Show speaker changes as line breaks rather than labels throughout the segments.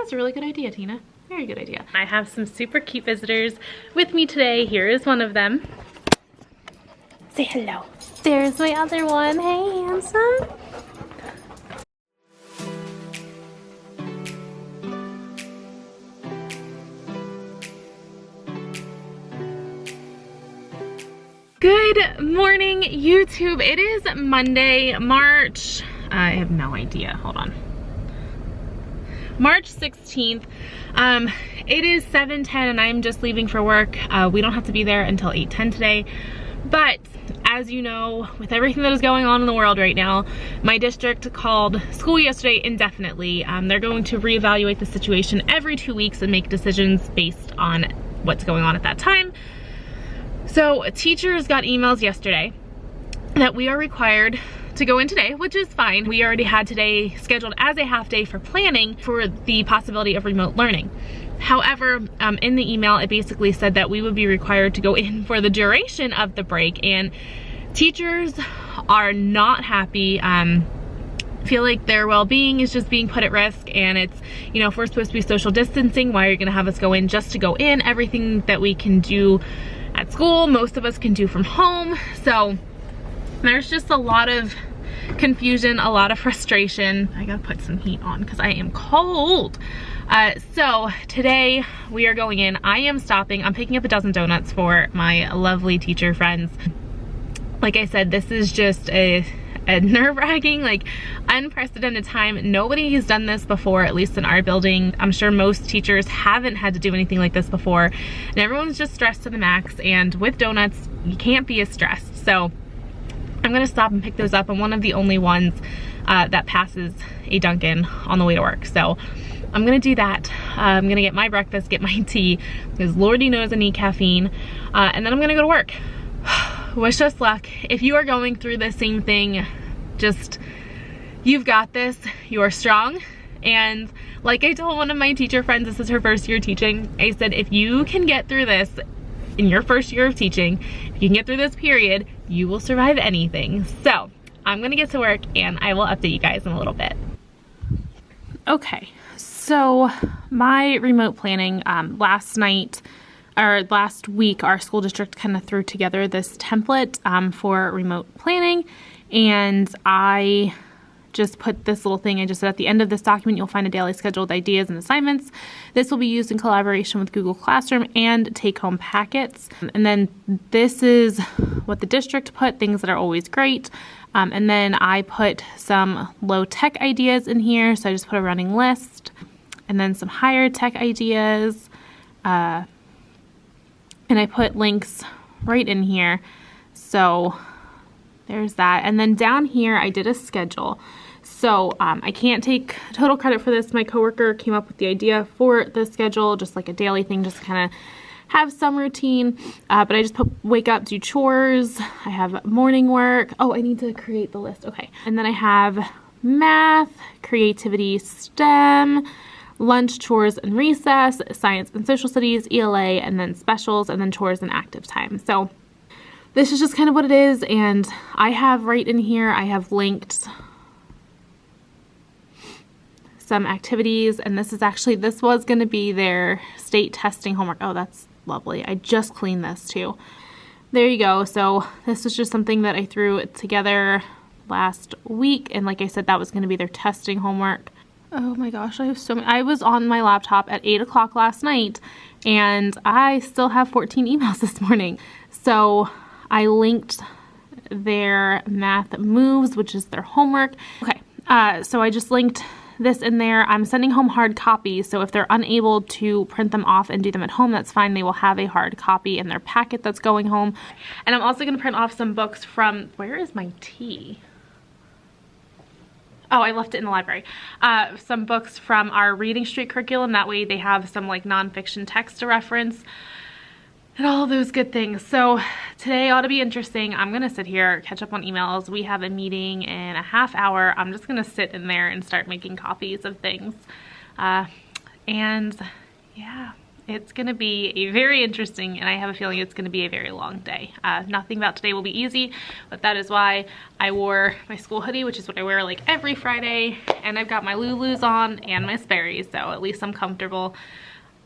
That's a really good idea, Tina. Very good idea. I have some super cute visitors with me today. Here is one of them. Say hello. There's my other one. Hey, handsome. Good morning, YouTube. It is Monday, March, I have no idea, hold on. March 16th. It is 7:10 and I'm just leaving for work. We don't have to be there until 8:10 today. But as you know, with everything that is going on in the world right now, my district called school yesterday indefinitely. They're going to reevaluate the situation every 2 weeks and make decisions based on what's going on at that time. So teachers got emails yesterday that we are required to go in today, which is fine. We already had today scheduled as a half day for planning for the possibility of remote learning. However, in the email, it basically said that we would be required to go in for the duration of the break, and teachers are not happy. Feel like their well-being is just being put at risk, and it's, you know, if we're supposed to be social distancing, why are you gonna have us go in just to go in? Everything that we can do at school, most of us can do from home. So there's just a lot of confusion, a lot of frustration. I gotta put some heat on because I am cold. So today we are going in. I am stopping. I'm picking up a dozen donuts for my lovely teacher friends. Like I said, this is just a nerve-wracking, like unprecedented time. Nobody has done this before, at least in our building. I'm sure most teachers haven't had to do anything like this before, and everyone's just stressed to the max, and with donuts you can't be as stressed. So I'm gonna stop and pick those up. I'm one of the only ones that passes a Dunkin' on the way to work, so I'm gonna do that. I'm gonna get my breakfast, get my tea, because Lordy knows I need caffeine, and then I'm gonna go to work. Wish us luck. If you are going through the same thing, just, you've got this, you are strong. And like I told one of my teacher friends, this is her first year teaching, I said, if you can get through this in your first year of teaching, if you can get through this period, you will survive anything. So I'm gonna get to work and I will update you guys in a little bit. Okay, so my remote planning, last week, our school district kind of threw together this template for remote planning, and I just put this little thing. I just said at the end of this document, you'll find a daily schedule with ideas and assignments. This will be used in collaboration with Google Classroom and take-home packets. And then this is what the district put, things that are always great. And then I put some low-tech ideas in here, so I just put a running list, and then some higher tech ideas. And I put links right in here. So there's that. And then down here, I did a schedule. So I can't take total credit for this. My coworker came up with the idea for the schedule, just like a daily thing, just kind of have some routine. But I just put wake up, do chores. I have morning work. Oh, I need to create the list. Okay. And then I have math, creativity, STEM, lunch, chores, and recess, science and social studies, ELA, and then specials, and then chores and active time. So this is just kind of what it is, and I have right in here, I have linked some activities, and this was going to be their state testing homework. Oh, that's lovely. I just cleaned this too. There you go. So this is just something that I threw together last week, and like I said, that was going to be their testing homework. Oh my gosh, I have so many. I was on my laptop at 8 o'clock last night and I still have 14 emails this morning. So I linked their math moves, which is their homework. Okay, so I just linked this in there. I'm sending home hard copies, so if they're unable to print them off and do them at home, that's fine. They will have a hard copy in their packet that's going home. And I'm also gonna print off some books from, where is my tea? Oh, I left it in the library. Some books from our Reading Street curriculum. That way they have some like nonfiction text to reference and all those good things. So today ought to be interesting. I'm gonna sit here, catch up on emails. We have a meeting in a half hour. I'm just gonna sit in there and start making copies of things. And yeah, It's gonna be a very interesting, and I have a feeling it's gonna be a very long day. Nothing about today will be easy, but that is why I wore my school hoodie, which is what I wear like every Friday, and I've got my Lulus on and my Sperry's, so at least I'm comfortable.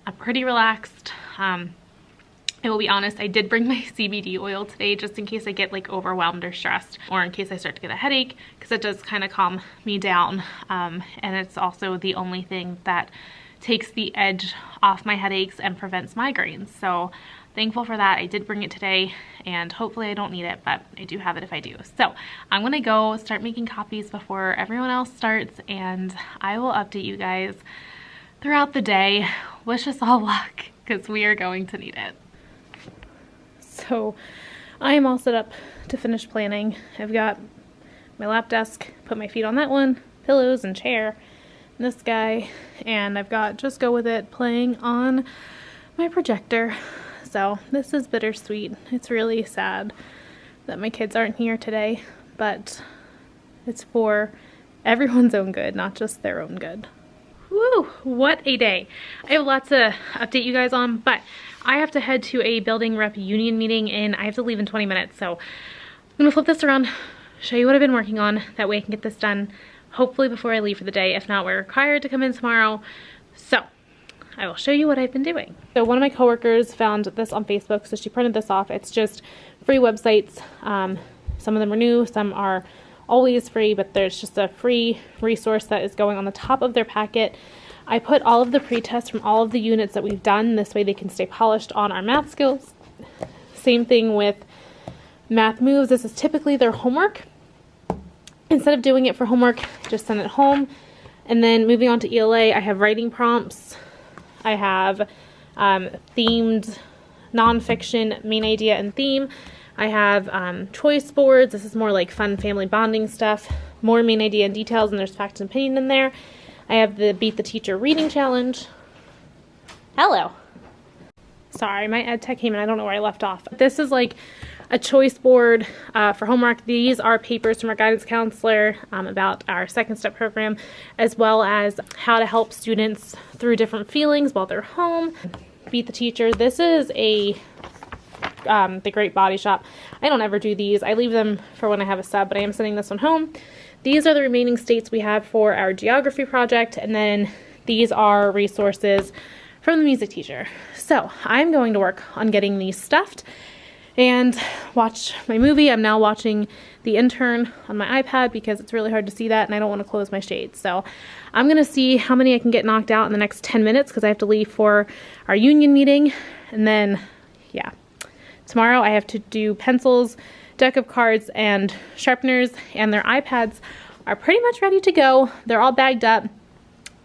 I'm pretty relaxed. I will be honest, I did bring my CBD oil today just in case I get like overwhelmed or stressed, or in case I start to get a headache, because it does kind of calm me down. And it's also the only thing that takes the edge off my headaches and prevents migraines. So thankful for that. I did bring it today, and hopefully I don't need it, but I do have it if I do. So I'm gonna go start making copies before everyone else starts, and I will update you guys throughout the day. Wish us all luck, because we are going to need it. So I am all set up to finish planning. I've got my lap desk, put my feet on that one, pillows and chair, and this guy, and I've got Just Go With It playing on my projector. So this is bittersweet. It's really sad that my kids aren't here today, but it's for everyone's own good, not just their own good. Woo, what a day. I have a lot to update you guys on, but I have to head to a building rep union meeting and I have to leave in 20 minutes. So I'm gonna flip this around, show you what I've been working on. That way I can get this done hopefully before I leave for the day. If not, we're required to come in tomorrow. So I will show you what I've been doing. So one of my coworkers found this on Facebook, so she printed this off. It's just free websites. Some of them are new, some are always free, but there's just a free resource that is going on the top of their packet. I put all of the pre-tests from all of the units that we've done. This way they can stay polished on our math skills. Same thing with math moves. This is typically their homework. Instead of doing it for homework, just send it home. And then moving on to ELA, I have writing prompts. I have themed nonfiction, main idea and theme. I have choice boards. This is more like fun family bonding stuff. More main idea and details, and there's facts and opinion in there. I have the Beat the Teacher reading challenge. Hello. Sorry, my ed tech came in. I don't know where I left off. This is like a choice board for homework. These are papers from our guidance counselor about our second step program, as well as how to help students through different feelings while they're home. Beat the Teacher. This is a the Great Body Shop. I don't ever do these. I leave them for when I have a sub, but I am sending this one home. These are the remaining states we have for our geography project, and then these are resources from the music teacher. So I'm going to work on getting these stuffed and watch my movie. I'm now watching The Intern on my iPad because it's really hard to see that and I don't want to close my shades. So I'm going to see how many I can get knocked out in the next 10 minutes because I have to leave for our union meeting. And then, yeah, tomorrow I have to do pencils, deck of cards, and sharpeners, and their iPads are pretty much ready to go. They're all bagged up.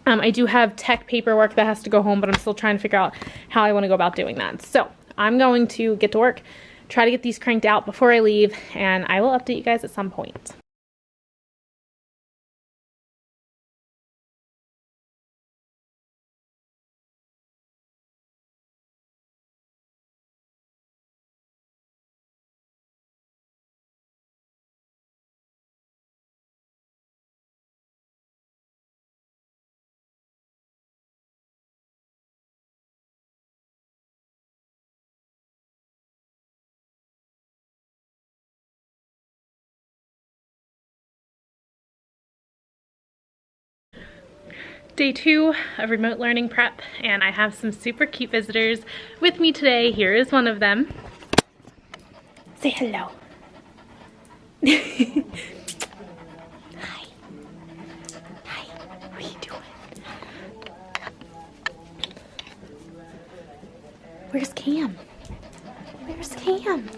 I do have tech paperwork that has to go home, but I'm still trying to figure out how I want to go about doing that. So I'm going to get to work, try to get these cranked out before I leave, and I will update you guys at some point. Day 2 of remote learning prep, and I have some super cute visitors with me today. Here is one of them. Say hello. Hi. Hi. What are you doing? Where's Cam? Where's Cam?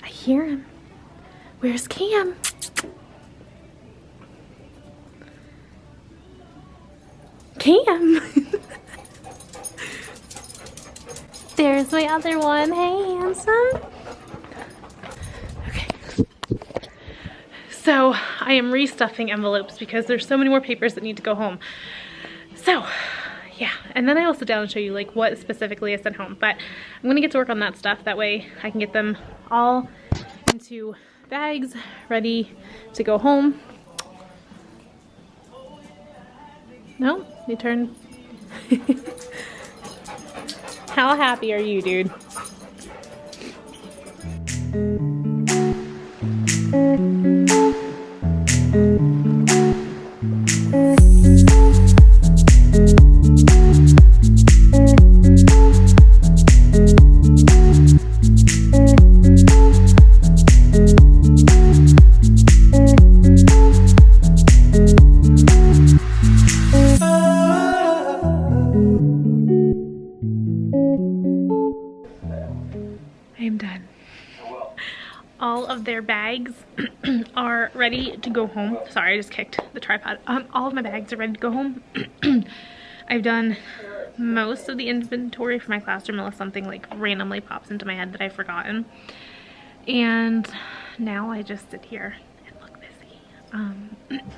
Hear him. Where's Cam? Cam! There's my other one. Hey, handsome. Okay. So I am restuffing envelopes because there's so many more papers that need to go home. So yeah, and then I will sit down and show you like what specifically I sent home, but I'm gonna get to work on that stuff. That way I can get them all into bags ready to go home. No, you turn. How happy are you, dude? I am done. All of their bags are ready to go home. Sorry, I just kicked the tripod. All of my bags are ready to go home. I've done most of the inventory for my classroom unless something like randomly pops into my head that I've forgotten. And now I just sit here and look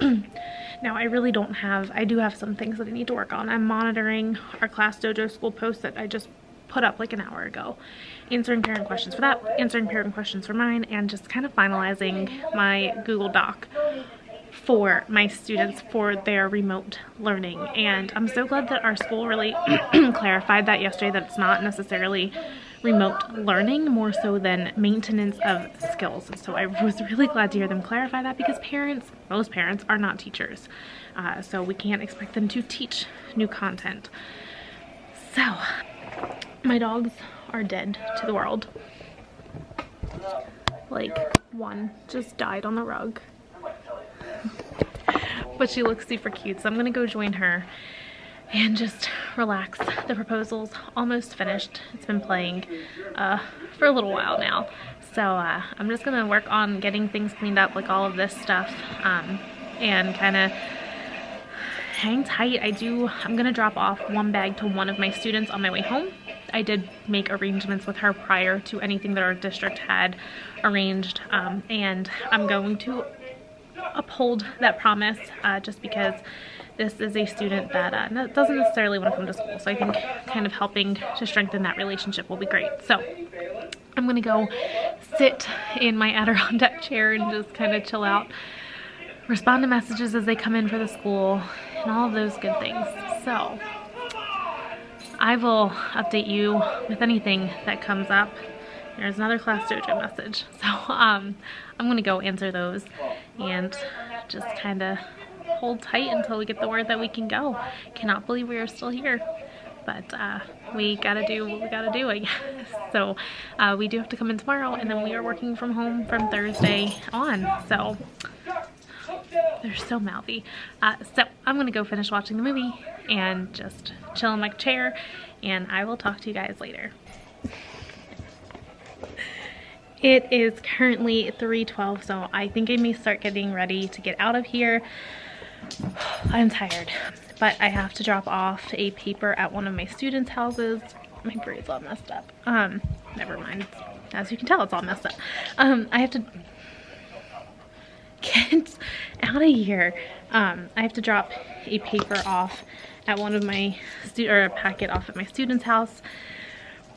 busy. Now I really don't have, I do have some things that I need to work on. I'm monitoring our Class Dojo school post that I just put up like an hour ago, answering parent questions for that, answering parent questions for mine, and just kind of finalizing my Google Doc for my students for their remote learning. And I'm so glad that our school really clarified that yesterday, that it's not necessarily remote learning, more so than maintenance of skills. So I was really glad to hear them clarify that, because parents, most parents, are not teachers. So we can't expect them to teach new content. So my dogs are dead to the world. Like, one just died on the rug. But she looks super cute, so I'm gonna go join her and just relax. The proposal's almost finished. It's been playing for a little while now. So I'm just gonna work on getting things cleaned up, like all of this stuff, and kind of hang tight. I'm gonna drop off one bag to one of my students on my way home. I did make arrangements with her prior to anything that our district had arranged, and I'm going to uphold that promise, just because this is a student that doesn't necessarily want to come to school. So I think kind of helping to strengthen that relationship will be great. So I'm gonna go sit in my Adirondack chair and just kind of chill out, respond to messages as they come in for the school, and all of those good things. So I will update you with anything that comes up. There's another Class Dojo message. So I'm gonna go answer those and just kind of hold tight until we get the word that we can go. Cannot believe we are still here, but we gotta do what we gotta do, I guess. So we do have to come in tomorrow, and then we are working from home from Thursday on. So they're so mouthy. So I'm gonna go finish watching the movie and just chill in my chair, and I will talk to you guys later. It is currently 3:12, so I think I may start getting ready to get out of here. I'm tired, but I have to drop off a paper at one of my students' houses. My braid's all messed up. Never mind. As you can tell, it's all messed up. I have to get out of here. I have to drop a paper off at one of my a packet off at my student's house,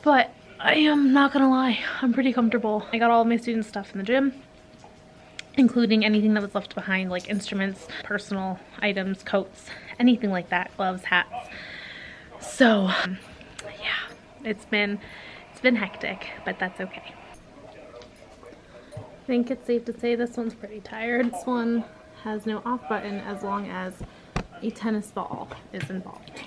but I am not gonna lie, I'm pretty comfortable. I got all of my students' stuff in the gym, including anything that was left behind, like instruments, personal items, coats, anything like that, gloves, hats. So yeah, it's been hectic, but that's okay. I think it's safe to say this one's pretty tired. This one has no off button as long as a tennis ball is involved.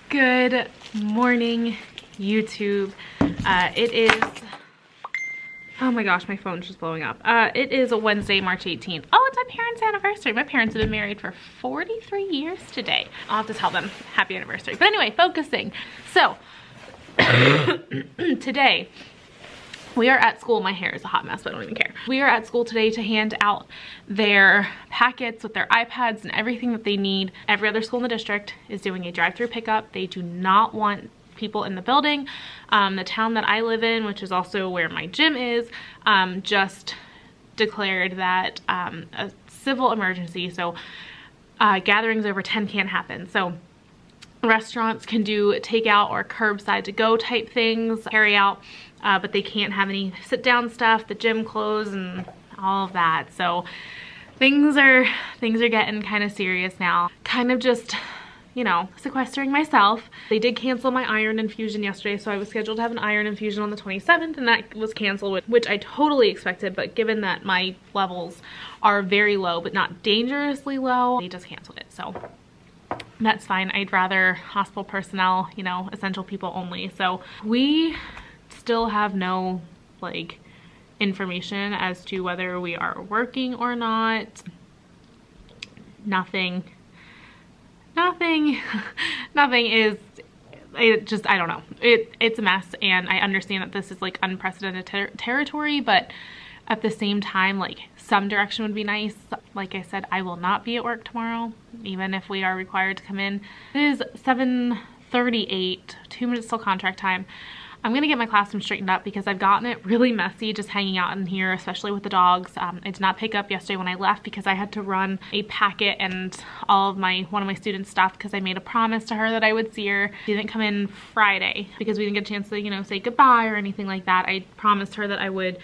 Good morning, YouTube. It is, oh my gosh, my phone's just blowing up. It is a Wednesday, March 18th. Oh, it's my parents' anniversary. My parents have been married for 43 years today. I'll have to tell them happy anniversary. But anyway, focusing. So, today, we are at school. My hair is a hot mess, but I don't even care. We are at school today to hand out their packets with their iPads and everything that they need. Every other school in the district is doing a drive-through pickup. They do not want people in the building. The town that I live in, which is also where my gym is, just declared that a civil emergency, so gatherings over 10 can't happen. So restaurants can do takeout or curbside to go type things, carry out, but they can't have any sit down stuff, the gym closed and all of that. So things are getting kind of serious now. Kind of just, you know, sequestering myself. They did cancel my iron infusion yesterday, so I was scheduled to have an iron infusion on the 27th, and that was canceled, which I totally expected, but given that my levels are very low but not dangerously low, they just canceled it. So that's fine. I'd rather hospital personnel, you know, essential people only. So we still have no like information as to whether we are working or not. Nothing is, it just, I don't know. It's a mess, and I understand that this is like unprecedented territory, but at the same time, like, some direction would be nice. Like I said, I will not be at work tomorrow, even if we are required to come in. It is 7:38, 2 minutes till contract time. I'm gonna get my classroom straightened up because I've gotten it really messy just hanging out in here, especially with the dogs. I did not pick up yesterday when I left because I had to run a packet and all of one of my students' stuff because I made a promise to her that I would see her. She didn't come in Friday because we didn't get a chance to, you know, say goodbye or anything like that. I promised her that I would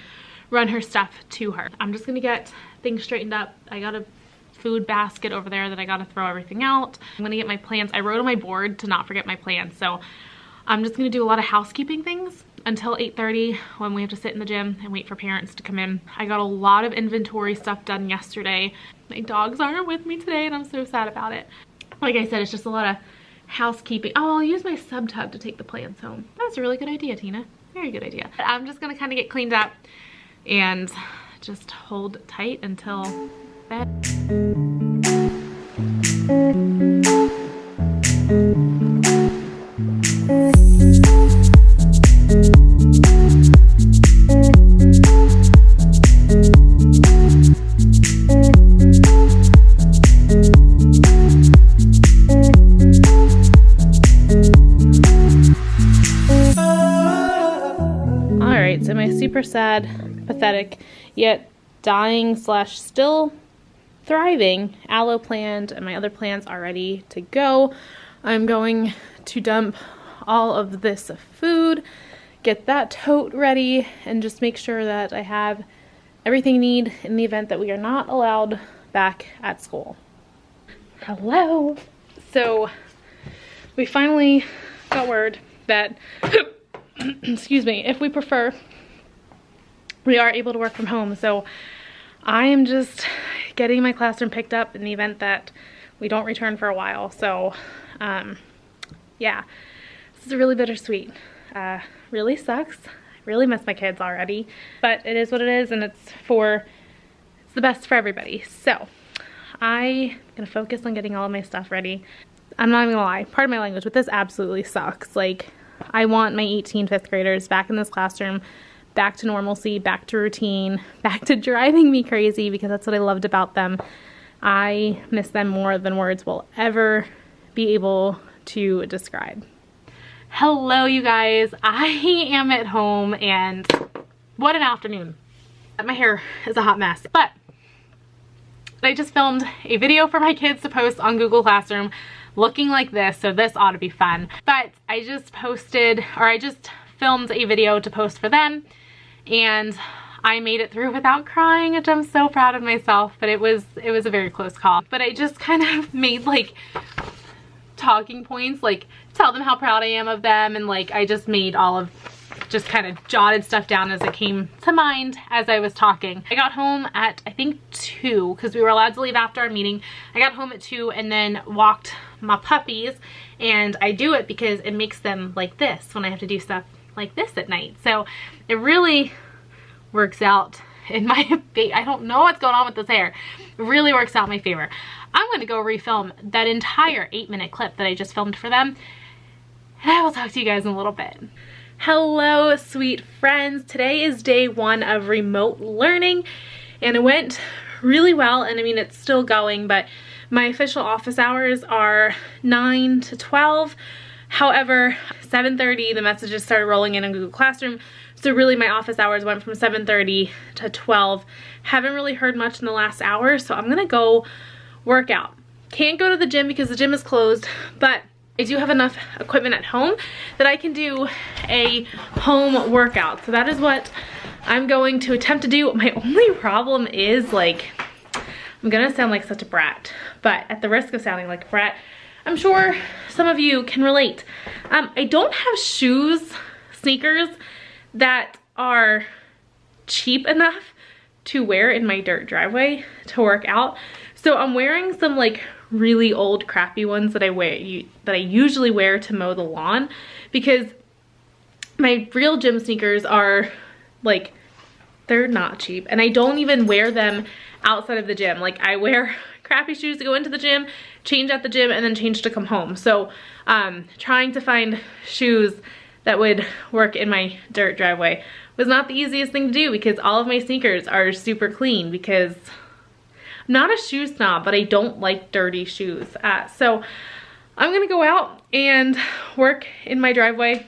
run her stuff to her. I'm just gonna get things straightened up. I got a food basket over there that I gotta throw everything out. I'm gonna get my plans. I wrote on my board to not forget my plans, so I'm just gonna do a lot of housekeeping things until 8:30 when we have to sit in the gym and wait for parents to come in. I got a lot of inventory stuff done yesterday. My dogs aren't with me today and I'm so sad about it. Like I said, it's just a lot of housekeeping. Oh, I'll use my sub tub to take the plants home. That's a really good idea, Tina. Very good idea. I'm just gonna kind of get cleaned up and just hold tight until bed. Alright, so my super sad, pathetic, yet dying / still thriving aloe plant and my other plants are ready to go. I'm going to dump all of this food, get that tote ready, and just make sure that I have everything I need in the event that we are not allowed back at school. Hello! So we finally got word that excuse me, if we prefer, we are able to work from home. So I am just getting my classroom picked up in the event that we don't return for a while. So yeah, this is really bittersweet. Really sucks. I really miss my kids already, but it is what it is, and it's the best for everybody. So I'm gonna focus on getting all of my stuff ready. I'm not even gonna lie, pardon my language, but this absolutely sucks. Like, I want my 18 fifth graders back in this classroom, back to normalcy, back to routine, back to driving me crazy because that's what I loved about them. I miss them more than words will ever be able to describe. Hello, you guys. I am at home and what an afternoon. My hair is a hot mess, but I just filmed a video for my kids to post on Google Classroom looking like this, so this ought to be fun. But I just filmed a video to post for them, and I made it through without crying, which I'm so proud of myself, but it was a very close call. But I just kind of made like talking points, like tell them how proud I am of them, and like I just made just kind of jotted stuff down as it came to mind as I was talking. I got home at I think 2 because we were allowed to leave after our meeting. I got home at 2 and then walked my puppies, and I do it because it makes them like this when I have to do stuff like this at night. So it really works out in my favor. I don't know what's going on with this hair. It really works out in my favor. I'm going to go refilm that entire 8-minute clip that I just filmed for them, and I will talk to you guys in a little bit. Hello, sweet friends. Today is day 1 of remote learning, and it went really well. And I mean, it's still going, but my official office hours are 9 to 12. However, 7:30, the messages started rolling in Google Classroom, So really my office hours went from 7:30 to 12. Haven't really heard much in the last hour, so I'm gonna go work out. Can't go to the gym because the gym is closed, but I do have enough equipment at home that I can do a home workout. So that is what I'm going to attempt to do. My only problem is, like, I'm gonna sound like such a brat, but at the risk of sounding like a brat, I'm sure some of you can relate. I don't have sneakers that are cheap enough to wear in my dirt driveway to work out. So I'm wearing some like really old crappy ones that I usually wear to mow the lawn, because my real gym sneakers are like, they're not cheap, and I don't even wear them outside of the gym. Like, I wear crappy shoes to go into the gym, change at the gym, and then change to come home. So trying to find shoes that would work in my dirt driveway was not the easiest thing to do, because all of my sneakers are super clean, because I'm not a shoe snob, but I don't like dirty shoes. So I'm gonna go out and work in my driveway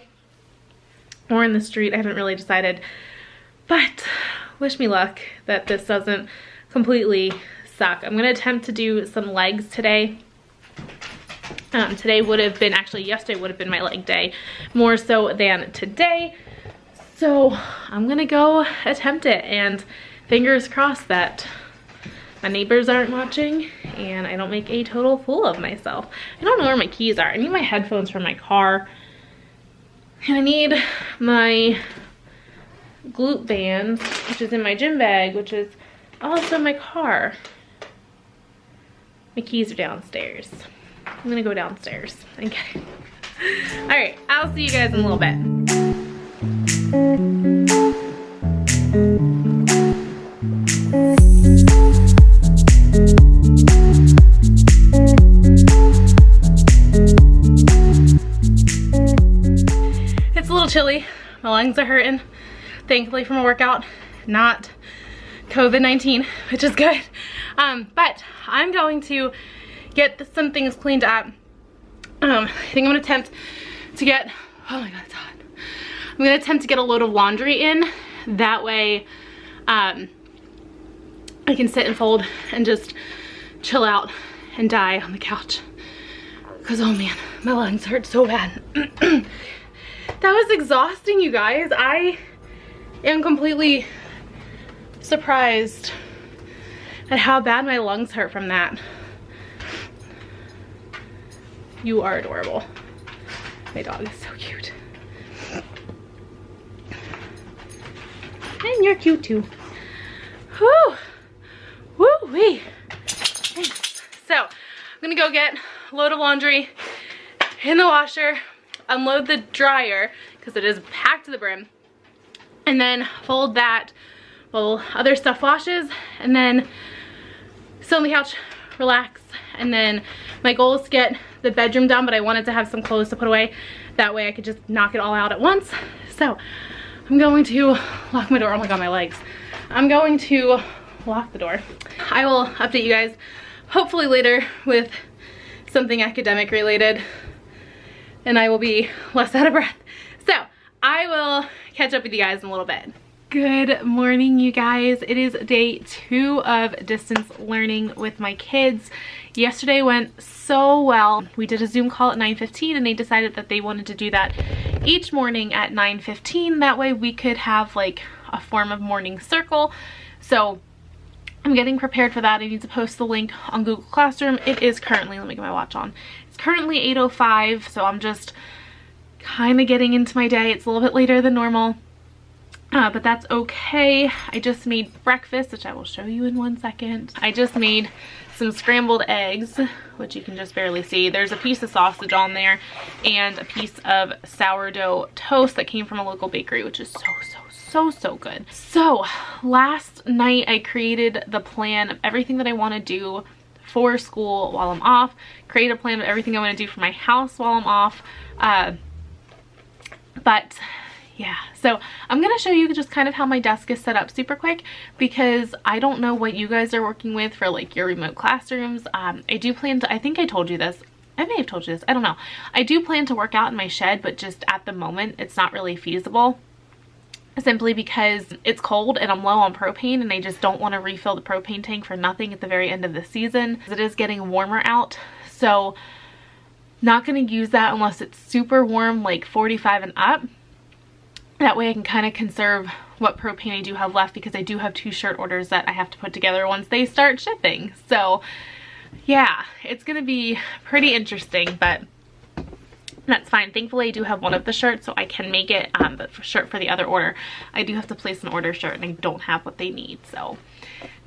or in the street. I haven't really decided, but wish me luck that this doesn't completely suck. I'm gonna attempt to do some legs today. Today would have been, actually yesterday would have been my leg day, more so than today. So I'm gonna go attempt it, and fingers crossed that my neighbors aren't watching and I don't make a total fool of myself. I don't know where my keys are. I need my headphones from my car, and I need my glute band, which is in my gym bag, which is also in my car. My keys are downstairs. I'm gonna go downstairs and get it. All right, I'll see you guys in a little bit. It's a little chilly. My lungs are hurting. Thankfully from a workout, not COVID-19, which is good. But I'm going to get some things cleaned up. I think I'm gonna attempt to get, oh my god, it's hot. I'm gonna attempt to get a load of laundry in. That way I can sit and fold and just chill out and die on the couch. Because oh man, my lungs hurt so bad. That was exhausting, you guys. I am completely surprised at how bad my lungs hurt from that. You are adorable. My dog is so cute. And you're cute too. Whew. Woo-wee. Thanks. So, I'm gonna go get a load of laundry in the washer, unload the dryer, because it is packed to the brim, and then fold that while other stuff washes, and then sit on the couch, relax, and then my goal is to get the bedroom done, but I wanted to have some clothes to put away. That way I could just knock it all out at once. So I'm going to lock my door. Oh my god, my legs. I'm going to lock the door. I will update you guys hopefully later with something academic related, and I will be less out of breath. So I will catch up with you guys in a little bit. Good morning, you guys. It is day 2 of distance learning with my kids. Yesterday went so well. We did a Zoom call at 9:15, and they decided that they wanted to do that each morning at 9:15. That way we could have like a form of morning circle. So I'm getting prepared for that. I need to post the link on Google Classroom. It is currently, let me get my watch on. It's currently 8:05, so I'm just kind of getting into my day. It's a little bit later than normal. But that's okay. I just made breakfast, which I will show you in 1 second. I just made some scrambled eggs, which you can just barely see. There's a piece of sausage on there and a piece of sourdough toast that came from a local bakery, which is so good. So last night I created the plan of everything that I want to do for school while I'm off, create a plan of everything I want to do for my house while I'm off. But yeah, so I'm gonna show you just kind of how my desk is set up super quick, because I don't know what you guys are working with for like your remote classrooms. I do plan to, I think I told you this, I may have told you this, I don't know. I do plan to work out in my shed, but just at the moment it's not really feasible. simply because it's cold and I'm low on propane and I just don't want to refill the propane tank for nothing at the very end of the season. It is getting warmer out, so not going to use that unless it's super warm, like 45 and up. That way I can kind of conserve what propane I do have left, because I do have 2 shirt orders that I have to put together once they start shipping. So yeah, it's going to be pretty interesting, but that's fine. Thankfully, I do have one of the shirts, so I can make it, but for the other order, I do have to place an order shirt, and I don't have what they need, so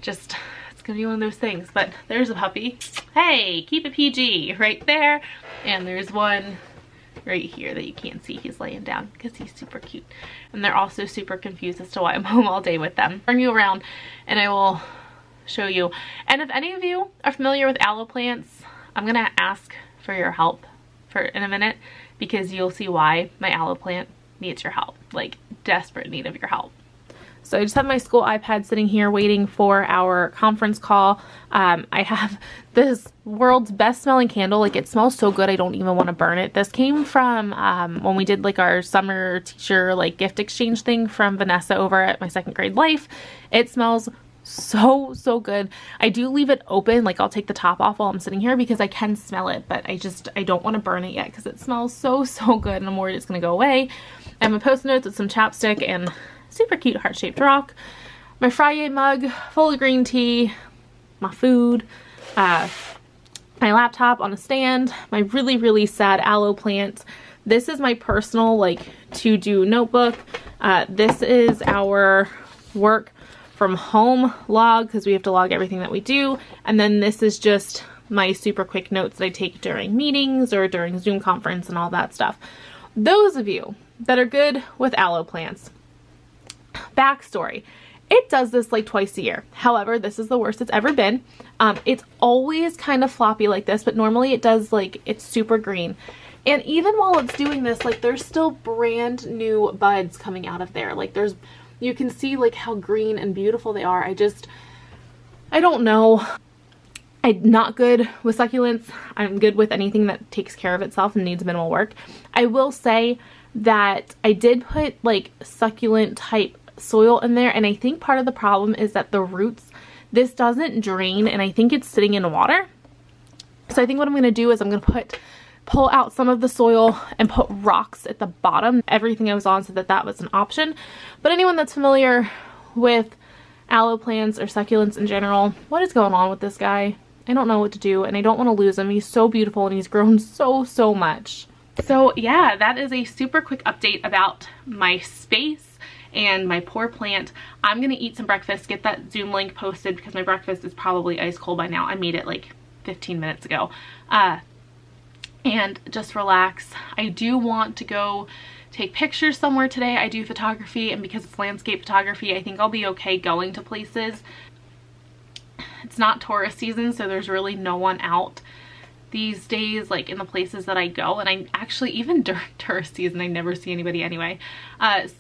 just, it's gonna be one of those things. But there's a puppy. Hey, keep it PG right there. And there's one right here that you can't see. He's laying down because he's super cute. And they're also super confused as to why I'm home all day with them. Turn you around, and I will show you. And if any of you are familiar with aloe plants, I'm gonna ask for your help in a minute, because you'll see why my aloe plant needs your help, like desperate need of your help. So I just have my school iPad sitting here waiting for our conference call. I have this world's best smelling candle. Like, it smells so good I don't even want to burn it. This came from when we did like our summer teacher like gift exchange thing from Vanessa over at my second grade life. It smells so good. I do leave it open, like I'll take the top off while I'm sitting here because I can smell it, but I don't want to burn it yet because it smells so good, and I'm worried it's gonna go away. I have my post notes with some chapstick and super cute heart-shaped rock, my Friday mug full of green tea, my food, my laptop on a stand, my really sad aloe plant. This is my personal like to-do notebook. This is our work from home log, because we have to log everything that we do. And then this is just my super quick notes that I take during meetings or during Zoom conference and all that stuff. Those of you that are good with aloe plants, backstory, it does this like twice a year. However, this is the worst it's ever been. It's always kind of floppy like this, but normally it does like, it's super green. And even while it's doing this, like there's still brand new buds coming out of there. Like you can see like how green and beautiful they are. I don't know. I'm not good with succulents. I'm good with anything that takes care of itself and needs minimal work. I will say that I did put like succulent type soil in there, and I think part of the problem is that the roots, this doesn't drain, and I think it's sitting in water. So I think what I'm going to do is I'm going to pull out some of the soil and put rocks at the bottom. Everything I was on so that was an option. But anyone that's familiar with aloe plants or succulents in general, what is going on with this guy? I don't know what to do, and I don't want to lose him. He's so beautiful and he's grown so much. So yeah, that is a super quick update about my space and my poor plant. I'm gonna eat some breakfast, get that Zoom link posted because my breakfast is probably ice cold by now. I made it like 15 minutes ago. And just relax. I do want to go take pictures somewhere today. I do photography, and because it's landscape photography, I think I'll be okay going to places. It's not tourist season, so there's really no one out these days, like in the places that I go. And I actually, even during tourist season, I never see anybody anyway.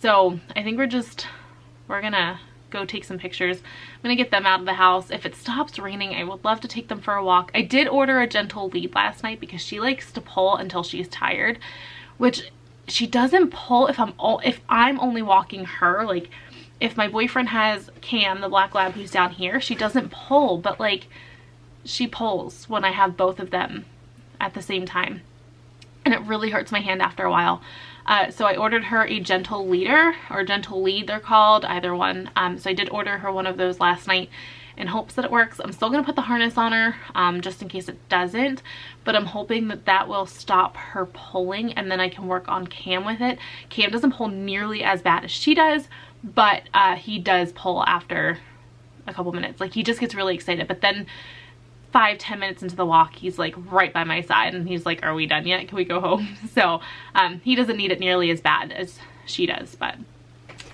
So I think we're gonna go take some pictures. I'm gonna get them out of the house. If it stops raining, I would love to take them for a walk. I did order a gentle lead last night because she likes to pull until she's tired, which she doesn't pull if I'm only walking her. Like if my boyfriend has Cam, the black lab who's down here, she doesn't pull, but like she pulls when I have both of them at the same time, and it really hurts my hand after a while. So I ordered her a gentle leader, or gentle lead they're called, either one. So I did order her one of those last night in hopes that it works. I'm still gonna put the harness on her just in case it doesn't, but I'm hoping that will stop her pulling, and then I can work on Cam with it. Cam doesn't pull nearly as bad as she does, but he does pull after a couple minutes. Like he just gets really excited, but then 5-10 minutes into the walk, he's like right by my side and he's like, are we done yet? Can we go home? So he doesn't need it nearly as bad as she does. But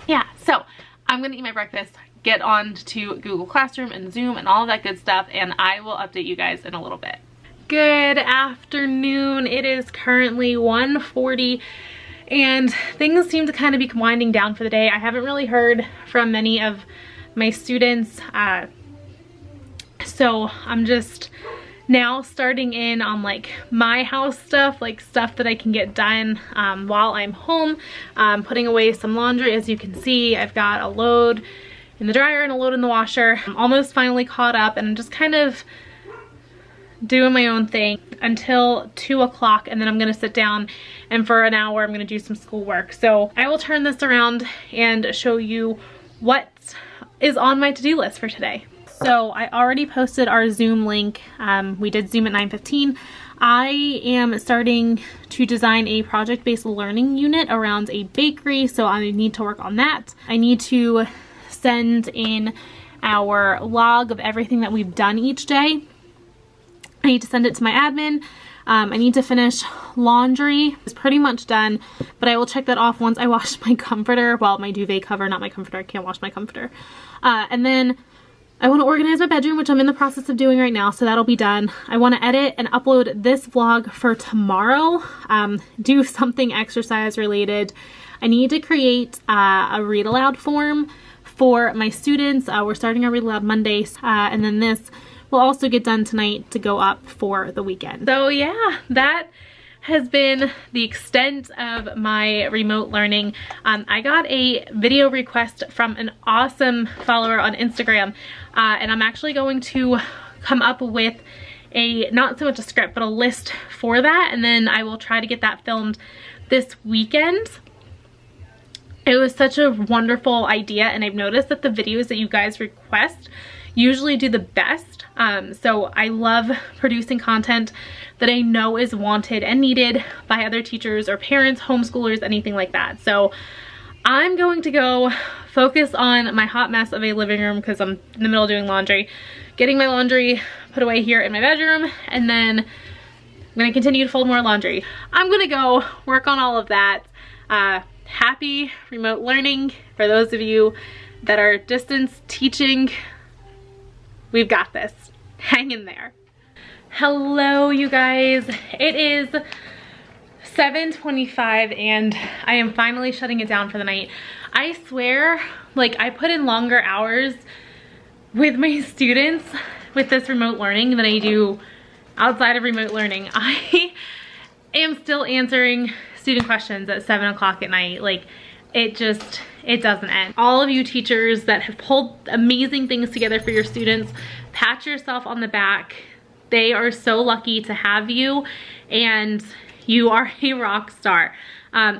yeah, so I'm gonna eat my breakfast, get on to Google Classroom and Zoom and all that good stuff, and I will update you guys in a little bit. Good afternoon. It is currently 1:40 and things seem to kind of be winding down for the day. I haven't really heard from many of my students, so I'm just now starting in on like my house stuff, like stuff that I can get done while I'm home. Putting away some laundry. As you can see, I've got a load in the dryer and a load in the washer. I'm almost finally caught up, and I'm just kind of doing my own thing until 2 o'clock, and then I'm gonna sit down and for an hour I'm gonna do some schoolwork. So I will turn this around and show you what is on my to-do list for today. So I already posted our Zoom link. We did Zoom at 9:15. I am starting to design a project-based learning unit around a bakery, so I need to work on that. I need to send in our log of everything that we've done each day. I need to send it to my admin. I need to finish laundry. It's pretty much done, but I will check that off once I wash my comforter. Well, my duvet cover, not my comforter. I can't wash my comforter. And then I want to organize my bedroom, which I'm in the process of doing right now, so that'll be done. I want to edit and upload this vlog for tomorrow. Do something exercise related. I need to create a read aloud form for my students. We're starting our read aloud Mondays, and then this will also get done tonight to go up for the weekend. So yeah, that has been the extent of my remote learning. I got a video request from an awesome follower on Instagram, and I'm actually going to come up with a, not so much a script, but a list for that, and then I will try to get that filmed this weekend. It was such a wonderful idea, and I've noticed that the videos that you guys request usually do the best. So I love producing content that I know is wanted and needed by other teachers or parents, homeschoolers, anything like that. So I'm going to go focus on my hot mess of a living room because I'm in the middle of doing laundry, getting my laundry put away here in my bedroom, and then I'm going to continue to fold more laundry. I'm going to go work on all of that. Happy remote learning for those of you that are distance teaching. We've got this. Hang in there. Hello, you guys. It is 7:25 and I am finally shutting it down for the night. I swear, like, I put in longer hours with my students with this remote learning than I do outside of remote learning. I am still answering student questions at 7 o'clock at night. Like, it doesn't end. All of you teachers that have pulled amazing things together for your students, pat yourself on the back. They are so lucky to have you, and you are a rock star.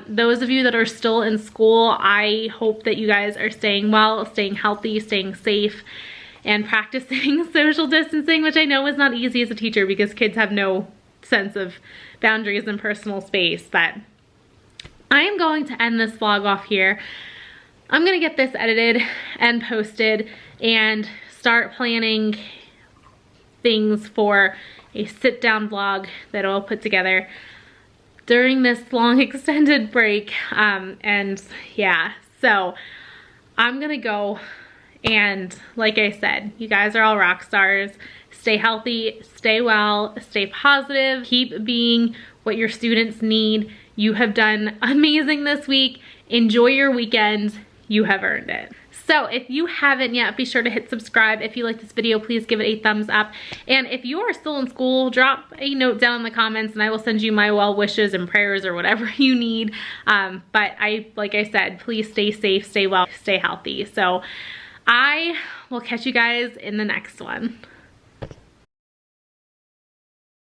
Those of you that are still in school, I hope that you guys are staying well, staying healthy, staying safe, and practicing social distancing, which I know is not easy as a teacher because kids have no sense of boundaries and personal space. But I am going to end this vlog off here. I'm gonna get this edited and posted and start planning things for a sit-down vlog that I'll put together during this long extended break. And yeah, so I'm gonna go, and like I said, you guys are all rock stars. Stay healthy, stay well, stay positive, keep being what your students need. You have done amazing this week. Enjoy your weekend. You have earned it. So if you haven't yet, be sure to hit subscribe. If you like this video, please give it a thumbs up. And if you are still in school, drop a note down in the comments and I will send you my well wishes and prayers or whatever you need. But like I said, please stay safe, stay well, stay healthy. So I will catch you guys in the next one.